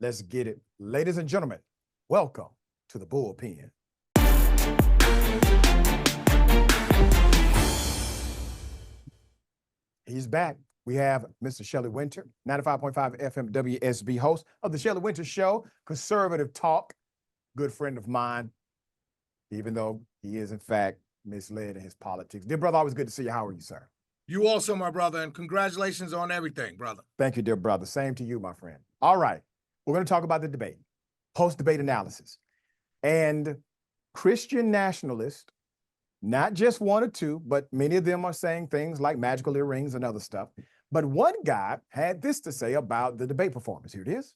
Let's get it. Ladies and gentlemen, welcome to the Bullpen. He's back. We have Mr. Shelley Wynter, 95.5 FM WSB, host of the Shelley Wynter Show, conservative talk, good friend of mine, even though he is, in fact, misled in his politics. Dear brother, always good to see you. How are you, sir? You also, my brother, and congratulations on everything, brother. Thank you, dear brother. Same to you, my friend. All right. We're going to talk about the debate, post-debate analysis. And Christian nationalists, not just one or two, but many of them are saying things like magical earrings and other stuff. But one guy had this to say about the debate performance. Here it is.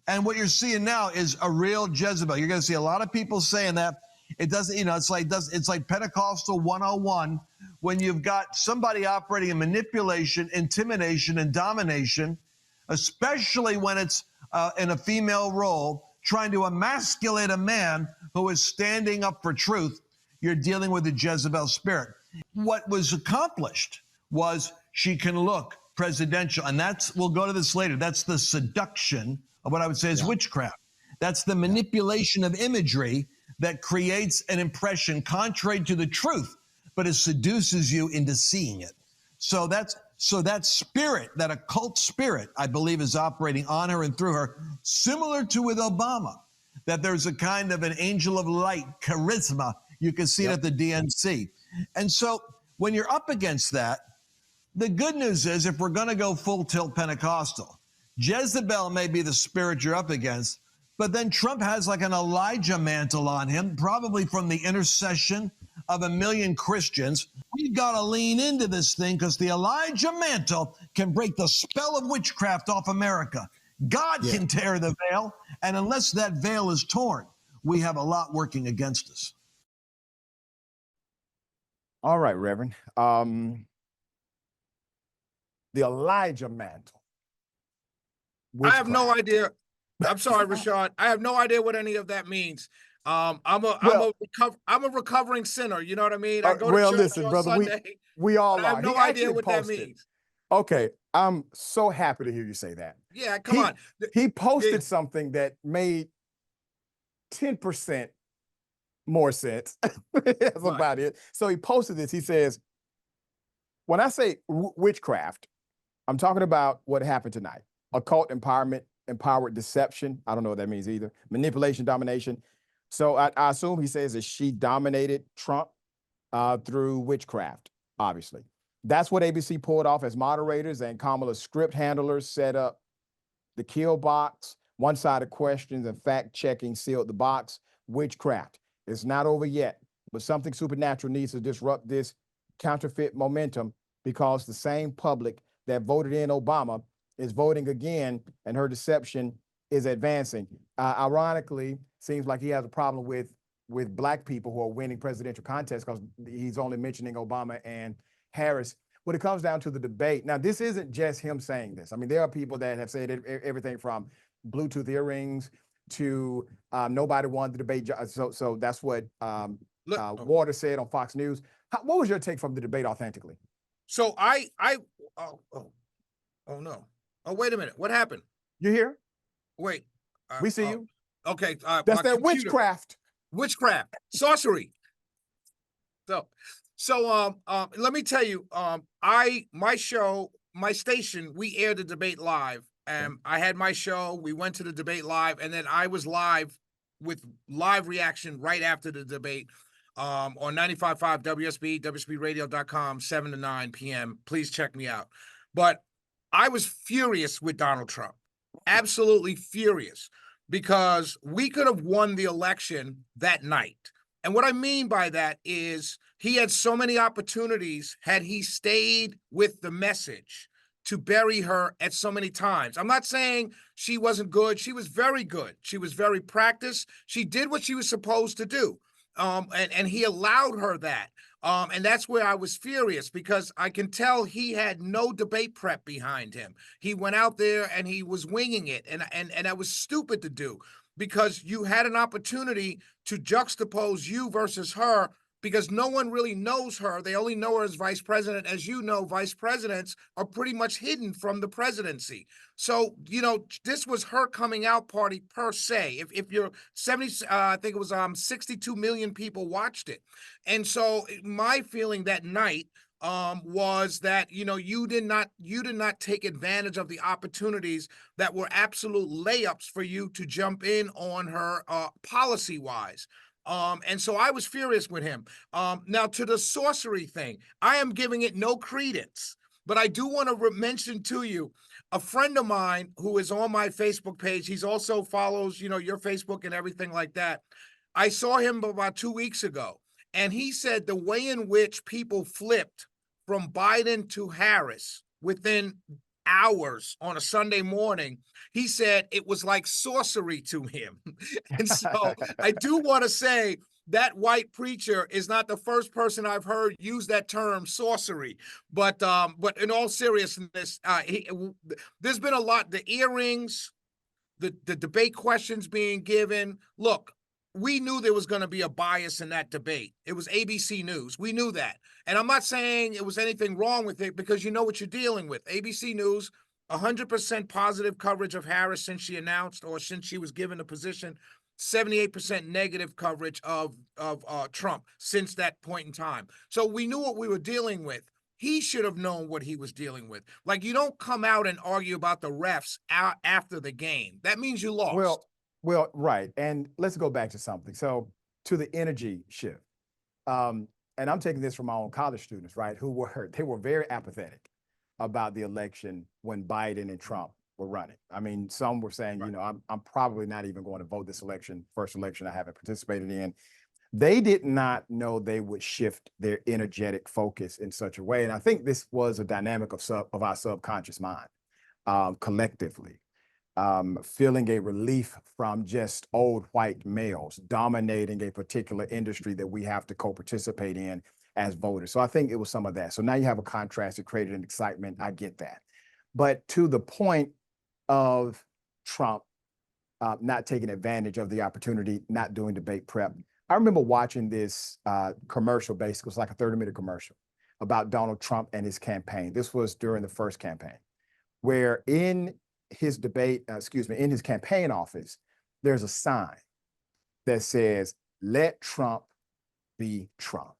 And what you're seeing now is a real Jezebel. You're going to see a lot of people saying that. It doesn't, it's like Pentecostal 101 when you've got somebody operating in manipulation, intimidation, and domination, especially when it's in a female role, trying to emasculate a man who is standing up for truth. You're dealing with the Jezebel spirit. What was accomplished was she can look presidential, and we'll go to this later. That's the seduction of what I would say is witchcraft. That's the manipulation of imagery that creates an impression contrary to the truth, but it seduces you into seeing it. So that spirit, that occult spirit, I believe is operating on her and through her, similar to with Obama, that there's a kind of an angel of light, charisma. You can see it at the DNC. And so when you're up against that, the good news is if we're going to go full tilt Pentecostal, Jezebel may be the spirit you're up against, but then Trump has like an Elijah mantle on him, probably from the intercession of 1 million Christians. We've got to lean into this thing because the Elijah mantle can break the spell of witchcraft off America. God can tear the veil, and unless that veil is torn, we have a lot working against us. All right, Reverend. The Elijah mantle. I have no idea. I'm sorry, Rashad. I have no idea what any of that means. I'm a recovering sinner. You know what I mean? I go to church listen, on brother, Sunday. We all I have no idea what that means. Okay, I'm so happy to hear you say that. Yeah, come on. He posted something that made 10% more sense. That's about it. So he posted this. He says, when I say witchcraft, I'm talking about what happened tonight. Occult empowerment, empowered deception. I don't know what that means either. Manipulation, domination. So I assume he says that she dominated Trump through witchcraft, obviously. That's what ABC pulled off as moderators, and Kamala's script handlers set up the kill box, one-sided questions and fact-checking sealed the box. Witchcraft. It's not over yet, but something supernatural needs to disrupt this counterfeit momentum because the same public that voted in Obama is voting again, and her deception is advancing. Ironically, seems like he has a problem with black people who are winning presidential contests because he's only mentioning Obama and Harris. When it comes down to the debate, now this isn't just him saying this. I mean, there are people that have said everything from Bluetooth earrings to nobody won the debate. So that's what Water said on Fox News. What was your take from the debate authentically? So oh no. Oh, wait a minute. What happened? You here? Wait. We see you. Okay. That's that witchcraft. Witchcraft. Sorcery. So let me tell you, my show, my station, we aired the debate live. I had my show. We went to the debate live, and then I was live with live reaction right after the debate on 95.5 WSB, WSBradio.com, 7 to 9 p.m. Please check me out. But I was furious with Donald Trump, absolutely furious, because we could have won the election that night. And what I mean by that is he had so many opportunities had he stayed with the message to bury her at so many times. I'm not saying she wasn't good. She was very good. She was very practiced. She did what she was supposed to do. And he allowed her that. And that's where I was furious, because I can tell he had no debate prep behind him. He went out there and he was winging it. And that was stupid to do, because you had an opportunity to juxtapose you versus her because no one really knows her. They only know her as vice president. As you know, vice presidents are pretty much hidden from the presidency. So, you know, this was her coming out party per se. If you're 70, I think it was 62 million people watched it. And so my feeling that night was that, you know, you did not take advantage of the opportunities that were absolute layups for you to jump in on her policy wise. And so I was furious with him. Now to the sorcery thing, I am giving it no credence, but I do want to mention to you a friend of mine who is on my Facebook page. He's also follows, you know, your Facebook and everything like that. I saw him about 2 weeks ago, and he said the way in which people flipped from Biden to Harris within hours on a Sunday morning, he said it was like sorcery to him. And so I do want to say that white preacher is not the first person I've heard use that term sorcery. But in all seriousness, there's been a lot, the earrings, the debate questions being given. Look, we knew there was going to be a bias in that debate. It was ABC News. We knew that. And I'm not saying it was anything wrong with it, because you know what you're dealing with. ABC News, 100% positive coverage of Harris since she announced or since she was given the position, 78% negative coverage of Trump since that point in time. So we knew what we were dealing with. He should have known what he was dealing with. Like, you don't come out and argue about the refs after the game. That means you lost. Well, right. And let's go back to something. So to the energy shift. And I'm taking this from my own college students, right? They were very apathetic about the election when Biden and Trump were running. I mean, some were saying, Right. you know, I'm probably not even going to vote this election, first election I haven't participated in. They did not know they would shift their energetic focus in such a way. And I think this was a dynamic of our subconscious mind, collectively. Feeling a relief from just old white males dominating a particular industry that we have to co-participate in as voters. So I think it was some of that. So now you have a contrast that created an excitement. I get that. But to the point of Trump not taking advantage of the opportunity, not doing debate prep, I remember watching this commercial, basically, it was like a 30-minute commercial about Donald Trump and his campaign. This was during the first campaign, where in his in his campaign office, there's a sign that says, "Let Trump be Trump."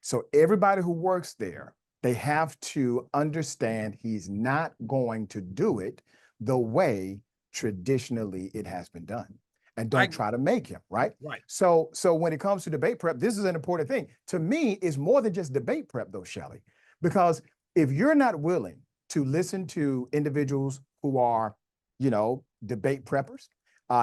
So everybody who works there, they have to understand he's not going to do it the way traditionally it has been done. And don't try to make him, right? Right. So when it comes to debate prep, this is an important thing. To me, it's more than just debate prep though, Shelley, because if you're not willing to listen to individuals who are, you know, debate preppers,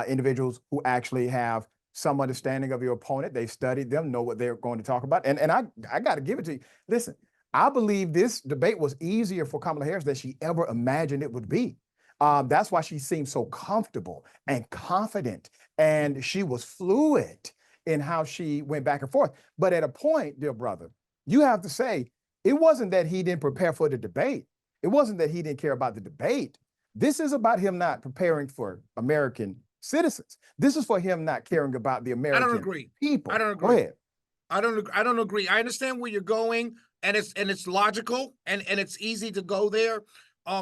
individuals who actually have some understanding of your opponent, they've studied them, know what they're going to talk about. And I got to give it to you. Listen, I believe this debate was easier for Kamala Harris than she ever imagined it would be. That's why she seemed so comfortable and confident, and she was fluid in how she went back and forth. But at a point, dear brother, you have to say, it wasn't that he didn't prepare for the debate. It wasn't that he didn't care about the debate. This is about him not preparing for American citizens. This is for him not caring about the American I don't agree. people. I don't agree. Go ahead. I don't agree. I understand where you're going, and it's logical, and it's easy to go there.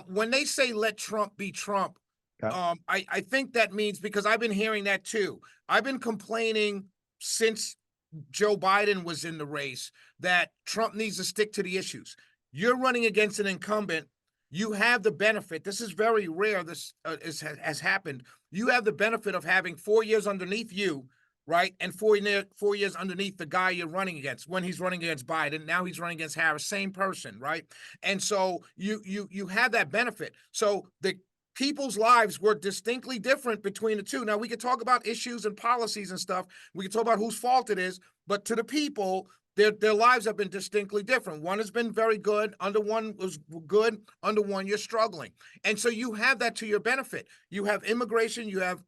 When they say let Trump be Trump, Okay. I think that means, because I've been hearing that too. I've been complaining since Joe Biden was in the race that Trump needs to stick to the issues. You're running against an incumbent. You have the benefit. This is very rare. This has happened. You have the benefit of having 4 years underneath you, right? And 4 years underneath the guy you're running against. When he's running against Biden, now he's running against Harris, same person, right? And so you have that benefit. So the people's lives were distinctly different between the two. Now, we could talk about issues and policies and stuff. We could talk about whose fault it is, but to the people, their lives have been distinctly different. One has been very good. Under one was good. Under one, you're struggling. And so you have that to your benefit. You have immigration. You have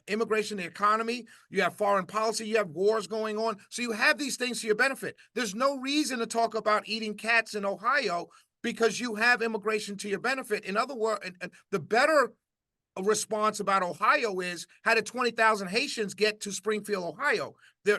immigration, the economy. You have foreign policy. You have wars going on. So you have these things to your benefit. There's no reason to talk about eating cats in Ohio, because you have immigration to your benefit. In other words, the better response about Ohio is, how did 20,000 Haitians get to Springfield, Ohio?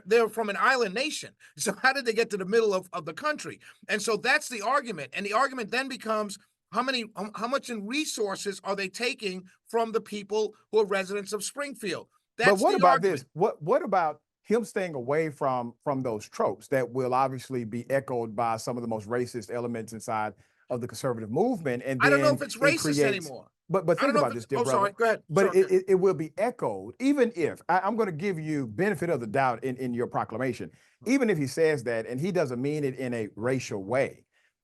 They're from an island nation. So how did they get to the middle of the country? And so that's the argument. And the argument then becomes, how much in resources are they taking from the people who are residents of Springfield? That's But what the about argument. this? What about him staying away from those tropes that will obviously be echoed by some of the most racist elements inside of the conservative movement, and I don't know then if it's it racist creates. anymore. But I don't think know if about this, it's, dear oh, brother. sorry, go ahead. But Sure. it will be echoed, even if I'm going to give you benefit of the doubt in your proclamation, even if he says that and he doesn't mean it in a racial way.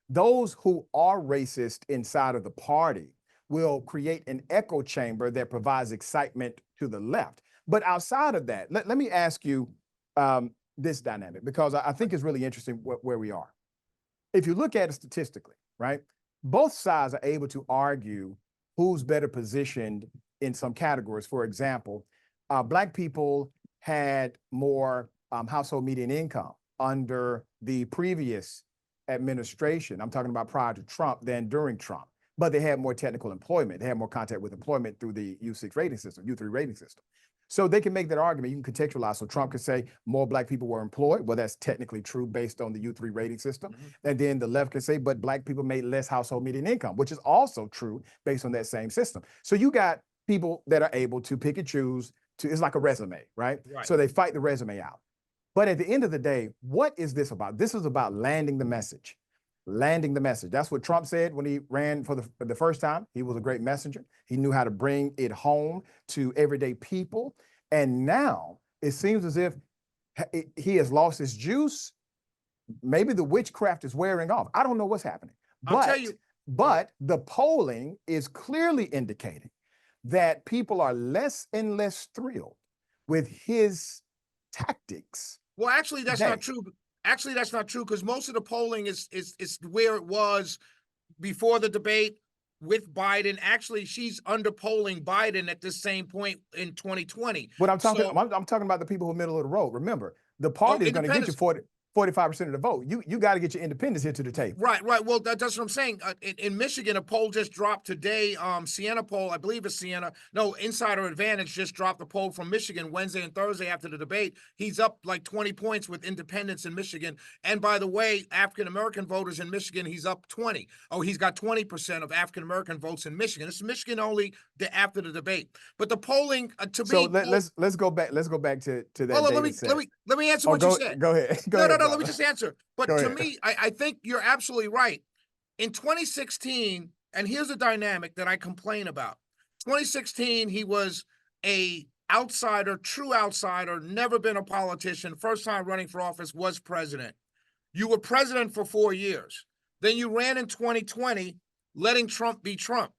Those who are racist inside of the party will create an echo chamber that provides excitement to the left. But outside of that, let me ask you this dynamic, because I think it's really interesting where we are. If you look at it statistically, right, both sides are able to argue who's better positioned in some categories. For example, Black people had more household median income under the previous administration. I'm talking about prior to Trump than during Trump, but they had more technical employment. They had more contact with employment through the U6 rating system, U3 rating system. So they can make that argument. You can contextualize. So Trump could say more Black people were employed. Well, that's technically true based on the U3 rating system. And then the left can say, but Black people made less household median income, which is also true based on that same system. So you got people that are able to pick and choose. It's like a resume, right? So they fight the resume out. But at the end of the day, what is this about? This is about landing the message. Landing the message. That's what Trump said when he ran for the first time. He was a great messenger. He knew how to bring it home to everyday people. And now it seems as if he has lost his juice. Maybe the witchcraft is wearing off. I don't know what's happening. I'll tell you. But the polling is clearly indicating that people are less and less thrilled with his tactics. Well, actually, that's not true. Actually, that's not true, because most of the polling is where it was before the debate with Biden. Actually, she's underpolling Biden at this same point in 2020. But I'm talking about the people who are middle of the road. Remember, the party is going to get you 45% of the vote. You got to get your independents here to the table. Right. Well, that's what I'm saying. In Michigan, a poll just dropped today. Siena poll, I believe it's Siena. No, Insider Advantage just dropped a poll from Michigan Wednesday and Thursday after the debate. He's up like 20 points with independents in Michigan. And by the way, African-American voters in Michigan, he's up 20. Oh, he's got 20% of African-American votes in Michigan. It's Michigan only after the debate. But the polling, to me. So let's go back. Let's go back to that. Well, let me answer what you said. Go ahead. No, let me just answer. But to me, I think you're absolutely right. In 2016, and here's a dynamic that I complain about. 2016, he was a outsider, true outsider, never been a politician. First time running for office, was president. You were president for 4 years. Then you ran in 2020, letting Trump be Trump.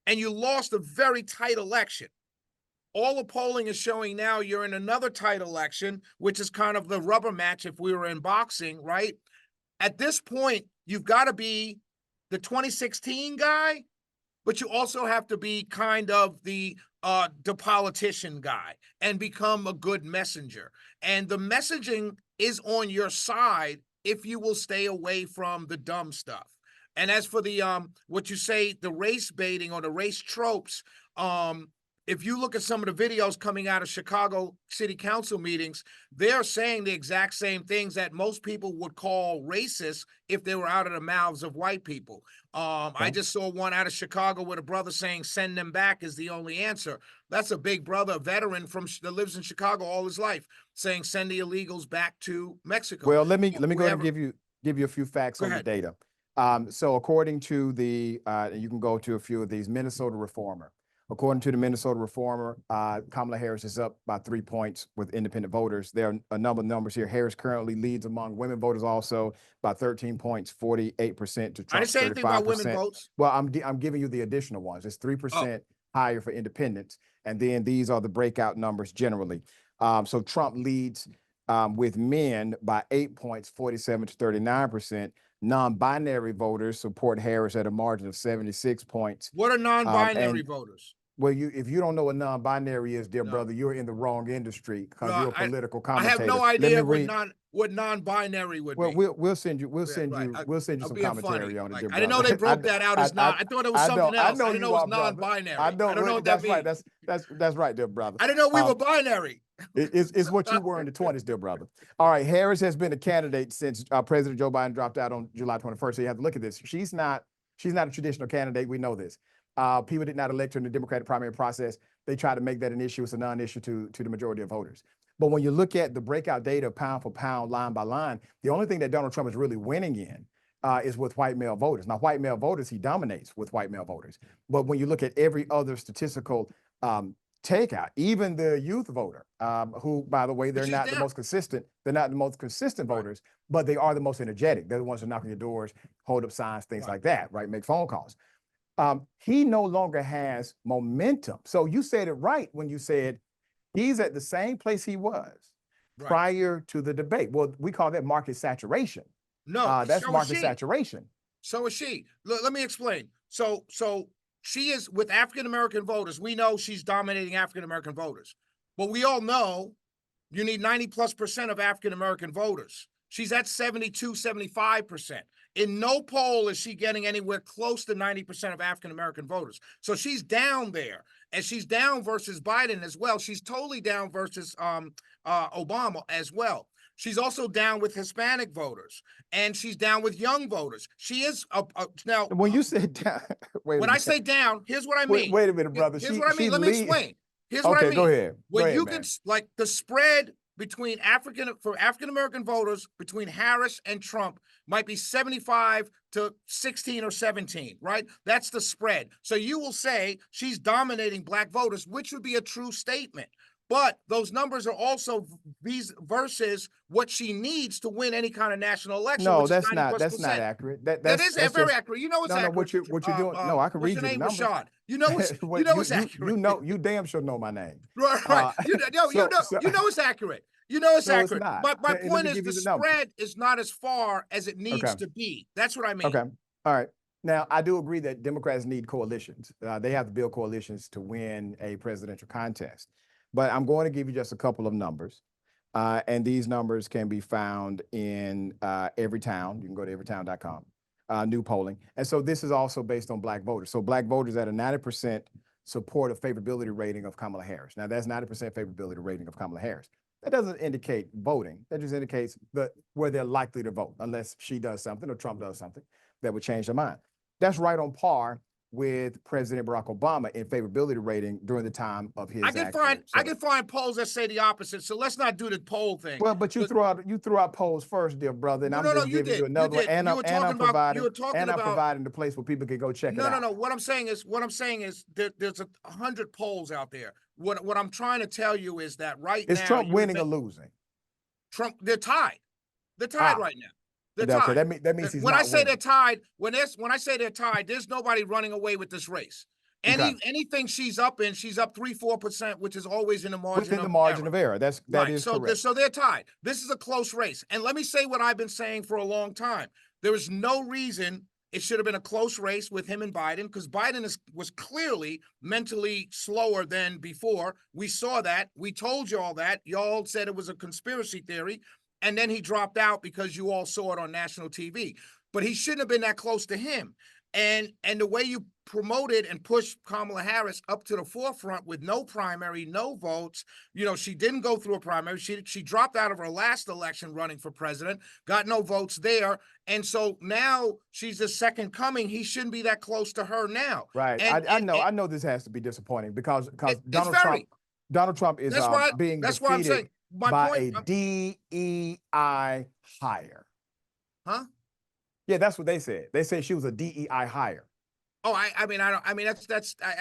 And you lost a very tight election. All the polling is showing now you're in another tight election, which is kind of the rubber match if we were in boxing, right? At this point, you've got to be the 2016 guy, but you also have to be kind of the politician guy and become a good messenger. And the messaging is on your side if you will stay away from the dumb stuff. And as for the what you say, the race baiting or the race tropes, if you look at some of the videos coming out of Chicago City Council meetings, they're saying the exact same things that most people would call racist if they were out of the mouths of white people. I just saw one out of Chicago with a brother saying "send them back" is the only answer. That's a big brother, a veteran that lives in Chicago all his life, saying send the illegals back to Mexico. Well, let me go ahead and give you a few facts on the data. So according to you can go to a few of these, Minnesota Reformer. According to the Minnesota Reformer, Kamala Harris is up by 3 points with independent voters. There are a number of numbers here. Harris currently leads among women voters also by 13 points, 48% to Trump. I didn't say anything about women votes. Well, I'm giving you the additional ones. It's 3% higher for independents. And then these are the breakout numbers generally. So Trump leads with men by 8 points, 47 to 39%. Non-binary voters support Harris at a margin of 76 points. What are non-binary voters? Well, if you don't know what non-binary is, dear No. brother, you're in the wrong industry because No, you're a political I commentator. have no Let me idea read. what non-binary would Well, be. we'll send you Right. we'll send you I'm some being commentary funny. on it, Like, dear I didn't know brother. they broke that out as I thought it was something I else. know I didn't know you it was are, brother. non-binary. I know don't know what that that's right. means. That's right, dear brother. I didn't know we were binary. It's what you were in the 20s, dear brother. All right, Harris has been a candidate since President Joe Biden dropped out on July 21st. So you have to look at this. She's not a traditional candidate. We know this. People did not elect her in the Democratic primary process. They tried to make that an issue. It's a non-issue to the majority of voters. But when you look at the breakout data pound for pound, line by line, the only thing that Donald Trump is really winning in is with white male voters. Now, white male voters, he dominates with white male voters. But when you look at every other statistical takeout, even the youth voter, who, by the way, they're she's not the down. most consistent. They're not the most consistent Right. voters, but they are the most energetic. They're the ones who knock on your doors, hold up signs, things Right. like that, right? Make phone calls. He no longer has momentum. So you said it right when you said he's at the same place he was Right. prior to the debate. Well, we call that market saturation. No, That's so is market she. saturation. So is she. Let me explain. So she is with African American voters. We know she's dominating African American voters, but we all know you need 90+% of African American voters. She's at 72, 75%. In no poll is she getting anywhere close to 90% of African American voters. So she's down there, and she's down versus Biden as well. She's totally down versus Obama as well. She's also down with Hispanic voters, and she's down with young voters. She is now. When you said down, When I say down, here's what I mean. wait a minute, brother. Here's what I mean. Let me explain. Here's okay, what I mean. go ahead. When Go ahead, you man. can like the spread between African American voters between Harris and Trump might be 75 to 16 or 17, right? That's the spread. So you will say she's dominating black voters, which would be a true statement. But those numbers are also these versus what she needs to win any kind of national election. No, which that's is 90+%. not. That's not accurate. That is that's very just, accurate. You know it's no, accurate. no. What you're doing? No, I can what's read your you name, the numbers. Rashad? You know it's What- you know it's accurate. You damn sure know my name. Right. You know it's accurate. You know it's No, it's accurate. not. My Let point me is give the you the numbers. spread is not as far as it needs Okay. to be. That's what I mean. Okay. All right. Now, I do agree that Democrats need coalitions. They have to build coalitions to win a presidential contest. But I'm going to give you just a couple of numbers. And these numbers can be found in Everytown. You can go to everytown.com, new polling. And so this is also based on black voters. So black voters at a 90% support of favorability rating of Kamala Harris. Now, that's 90% favorability rating of Kamala Harris. That doesn't indicate voting. That just indicates where they're likely to vote, unless she does something or Trump does something that would change their mind. That's right on par with President Barack Obama in favorability rating during the time of his. I can find polls that say the opposite. So let's not do the poll thing. Well, but you threw out polls first, dear brother, and I'm just giving you another one, and I'm providing the place where people can go check it out. No. What I'm saying is there's 100 polls out there. What I'm trying to tell you is that right now, is Trump winning or losing? Trump, they're tied. They're tied right now. They're okay, tied. that means he's when not I say winning. they're tied, when I say they're tied, there's nobody running away with this race. Anything she's up 3-4%, which is always in the margin within the margin of error. That right. is so correct. So they're tied. This is a close race. And let me say what I've been saying for a long time. There is no reason it should have been a close race with him and Biden, because Biden was clearly mentally slower than before. We saw that. We told you all that. Y'all said it was a conspiracy theory. And then he dropped out because you all saw it on national TV. But he shouldn't have been that close to him. And the way you promoted and pushed Kamala Harris up to the forefront with no primary, no votes, she didn't go through a primary. She dropped out of her last election running for president, got no votes there. And so now she's the second coming. He shouldn't be that close to her now. Right. I know this has to be disappointing because Donald Trump is being defeated by a DEI hire. Huh? Yeah, that's what they said. They said she was a DEI hire. Oh, I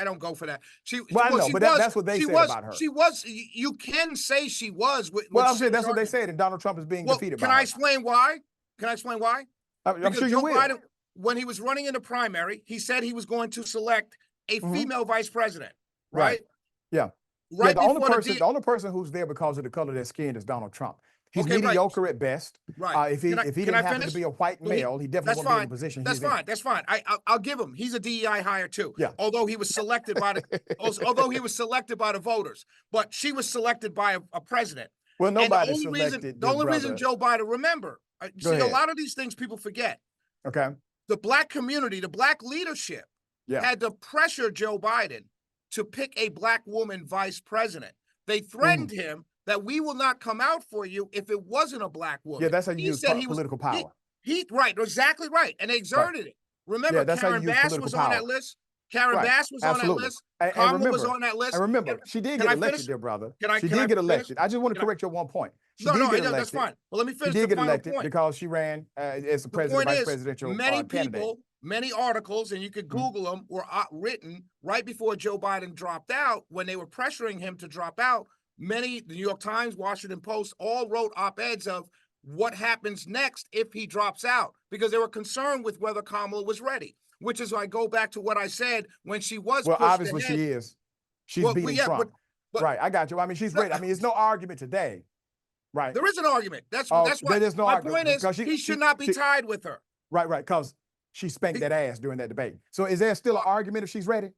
don't go for that. That's what they said about her. She was. You can say she was. I'm saying that's what they said, and Donald Trump is being defeated. Can I explain why? I'm sure you will. Biden, when he was running in the primary, he said he was going to select a female vice president. Right? Yeah. Right. The only person who's there because of the color of their skin is Donald Trump. He's Okay, right. mediocre at best. Right. If he Can I didn't happen finish? to be a white Well, male, he definitely won't be in the position That's he's in. fine. That's fine. I'll give him. He's a DEI hire too. Yeah. Although he was selected by the voters, but she was selected by a president. Well, And the nobody only reason, selected the your only reason brother. Joe Biden, remember, see, ahead. a lot of these things people forget. Okay. The black community, the black leadership Yeah. had to pressure Joe Biden to pick a black woman vice president. They threatened him that we will not come out for you if it wasn't a black woman. Yeah, that's how you He use said he was- political power. He right, exactly right. And they exerted it. Remember, Yeah, that's how Karen you use Bass political was on that power. list. Karen Right. Bass was on that Absolutely. list. And Kamala was remember- on that list. And remember, she did Can get I elected, finish? dear brother. Can I She finish? did get elected. Can I just want to I- correct your one point. She No, did no, get that's elected. fine. Well, let me She finish did the get final elected point. because she ran as the The president, point vice is, presidential many candidate. people, many articles, and you could Google them, were written right before Joe Biden dropped out when they were pressuring him to drop out. Many, the New York Times, Washington Post, all wrote op-eds of what happens next if he drops out because they were concerned with whether Kamala was ready, which is why I go back to what I said when she was Well, pushed obviously ahead. she is. She's Well, beating yeah, Trump. but- Right, I got you. I mean, she's ready. I mean, it's no argument today. Right. There is an argument. That's Oh, why there is no my argument point is because he should not be tied with her. Right, because she spanked that ass during that debate. So is there still an argument if she's ready?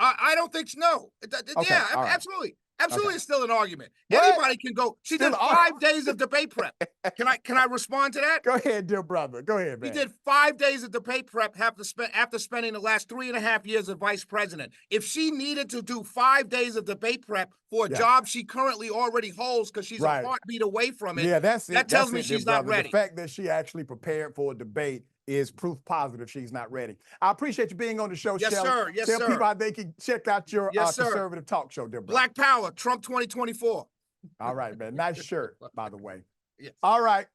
I don't think so. No. Okay, Yeah, all right. absolutely. Absolutely, Okay. it's still an argument. What? Anybody can go. She Still did an 5 days of debate prep. Can I respond to that? Go ahead, dear brother. Go ahead, He man. did 5 days of debate prep after spending the last 3.5 years as vice president. If she needed to do 5 days of debate prep for a Yeah. job she currently already holds because she's Right. a heartbeat away from it, Yeah, that's it. that tells That's me it, dear she's not brother. ready. The fact that she actually prepared for a debate is proof positive she's not ready. I appreciate you being on the show, Yes, Shelley. sir. Yes, Tell sir. people how they can check out your Yes, sir. conservative talk show, dear brother. Black Power, Trump 2024. All right, man. Nice shirt, by the way. Yes. All right.